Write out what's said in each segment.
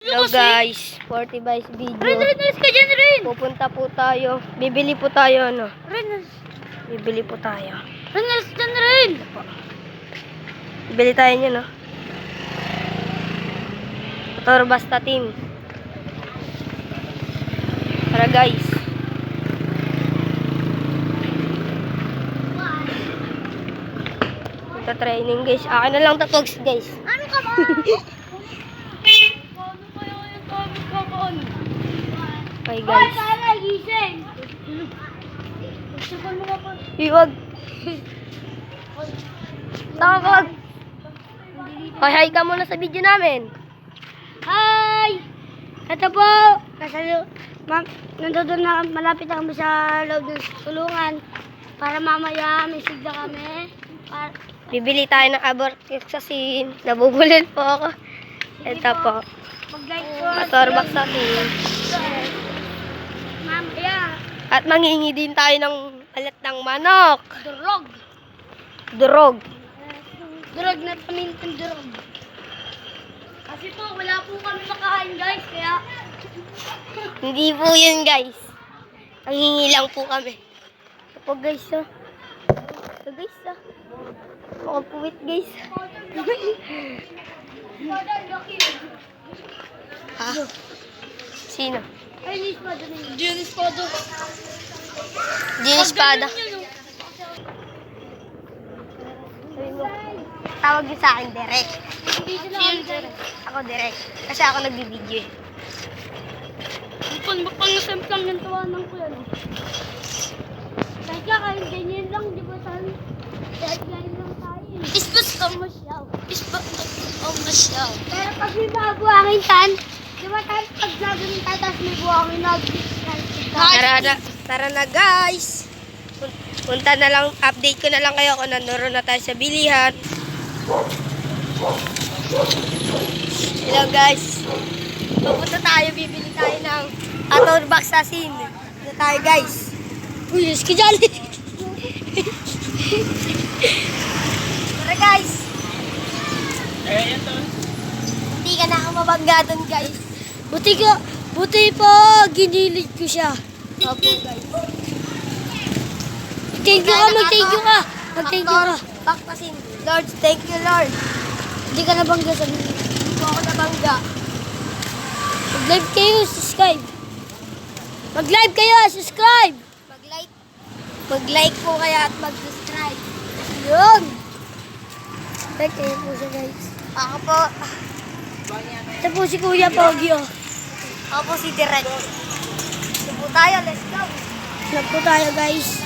Hello guys, 40 by video. Ren, ka dyan, Ren. Pupunta po tayo. Bibili po tayo, ano? Ren, Bibili po tayo. Ren, dyan, Ren. Bibili tayo niya, no? Motor basta team. Tara guys. Ito training guys. Akin na lang tapogs guys. Ano ka ba? Paano kaya yung topic ka ba? Okay guys. Sana, gising. Gusto mo ka pa. Iwag. Tawag. Okay, hi ka muna sa video namin. Hi! Ito po. Nandun na, malapit na kami sa loob ng tulungan. Para mamaya may sigla kami. Bibili tayo ng abortixacin. Nabubulol po ako. Ito po. Mag-like po. Motor vaccine. Mamaya. At manghingi din tayo ng alat ng manok. Durog. Durog. Durog na pamintang durog. Kasi po, wala po kami makain guys. Kaya, Hindi po yun guys. Nanghingi lang po kami. Ito po guys oh. Ito guys oh. Makapuwit guys. Ha? Sino? ay, Liz pa doon. Junis pa doon. Gin espada. Tawag yun sa akin direct. Hindi sila kami direct. Ako direct. Kasi ako nagbibideo eh. Pang-semplang yung tawanan ko yan. Kahit ganyan lang, di ba tayo? Kahit ganyan lang tayo. Isbus ka masyaw. Isbus ka masyaw. Pero pag may mga buhangin tan, di ba tayo pag gagawin tayo, tapos may buhangin na Tara na guys. Punta na lang, update ko na lang kayo kung naroon na tayo sa bilihan. Hello guys. Pupunta tayo, bibili tayo ng motor vaccine. Punta tayo guys. Uy, yes ka dyan. Tara guys. Hindi ka na ako mabangga doon guys. Buti po, ginilig ko siya. Opo guys. Thank you ka, mag-thank you ka. Mag-thank you ka. Vaccine. Lord, thank you Lord. Hindi ka nabangga sa video. Hindi po ako nabangga. Mag-live kayo, subscribe. Mag-live kayo, subscribe. Mag-like po kaya at mag-subscribe. Yun. Like kayo po siya guys. Ako po. Ito po si Kuya Pogi oh. Ako po si Direk. Ito po tayo, let's go. Vlog po tayo guys.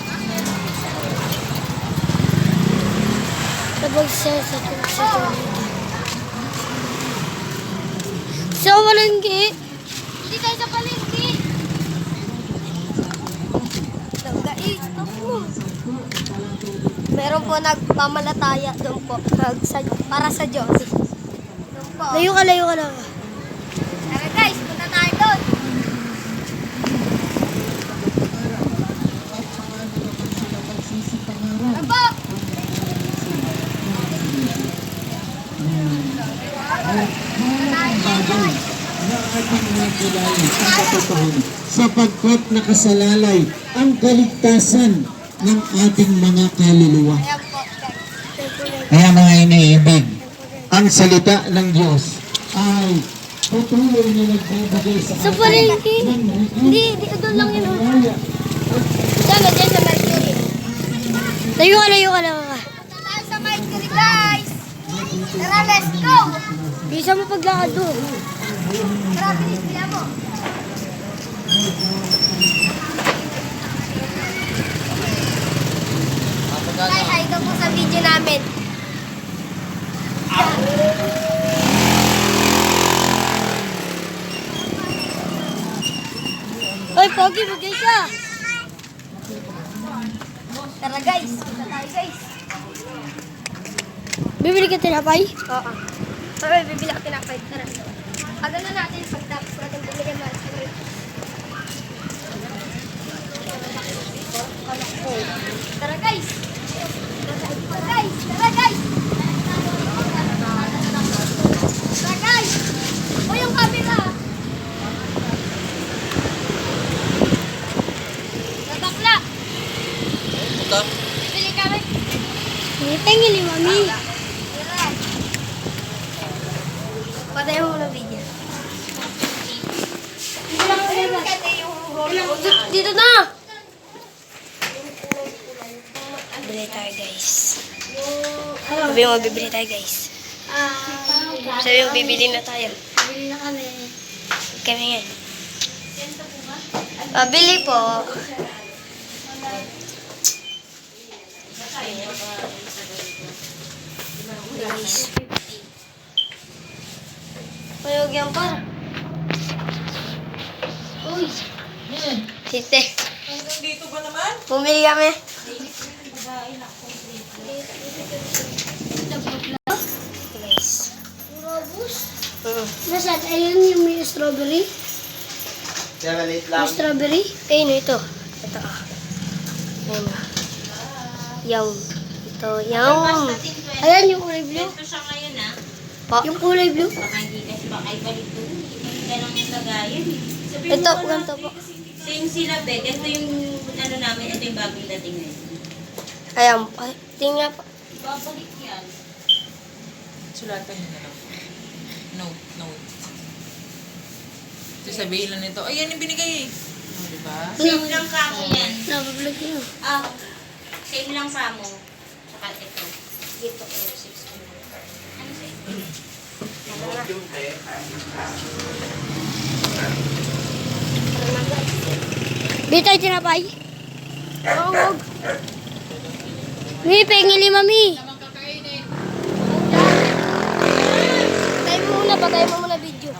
Tabag siya sa So, palengke. Hindi tayo sa palengke. Guys, ito po. Meron po nagpamalataya doon po. Para sa Diyos. Doon po. Layo ka lang. Tara guys, punta tayo doon. Tara po. Sapagkat nakasalalay ang kaligtasan ng ating mga kaluluwa. Ayan po guys. Kaya mga iniibig, ang salita ng Diyos ay patuloy na nagbibigay sa Sa palengke. Hindi, doon lang yun. Diyan sa Mercury. Layo ka lang. Punta tayo sa Mercury guys. Tara, let's go. Bisa mo paglakad doon. Tara, bilis niya mo. Hi daw po sa video namin. Ay, Pogi, magay ka. Tara guys, punta tayo guys. Bibili ka tinapay? Oo. Tara, bibili ako tinapay. Tara. Aga na natin pagtapos natin bumili ng ice cream. Tara guys. Tara guys. Tara guys. Tara guys. O yung camera. Pengen ni Mami. Patay mo na video. Dito na! Bili tayo guys. Sabi mo, bibili tayo guys. Sabi mo, bibili na tayo. Bili na kami. Kami nga. Bili po. Guys. Mayog yan pa. Uy. Siste. Dito ba naman? Bumili kami. Guys. Robus. Mm. Ayun yung may strawberry. Malit May strawberry. Ayun, ito. Ito ah. Ayun ah. Yum. Ito, yum. Ayan yung kulay blue. Ito siya ngayon ah. Pa. Yung kulay blue. Baka hindi kasi baka ibalik to. Hindi ka lang yung lagayan. Sabi Ito, mo, ganito po. same sila, Bet. Ito yung ano namin, ito yung bagong dating ngayon. Ayan. Ay, tingnan po. Babalik yan. Sulatan niyo na lang. Note. So sabihin lang nito, ay yan yung binigay eh. Oh, diba? Same lang kamo yan. Nabablog yun. Ah, same lang kamo. Tsaka ito. Dito, 6. Ano sa'yo? Bili tayo tinapay. Oo. Mami, pengen ni Mami. Patay mo muna video.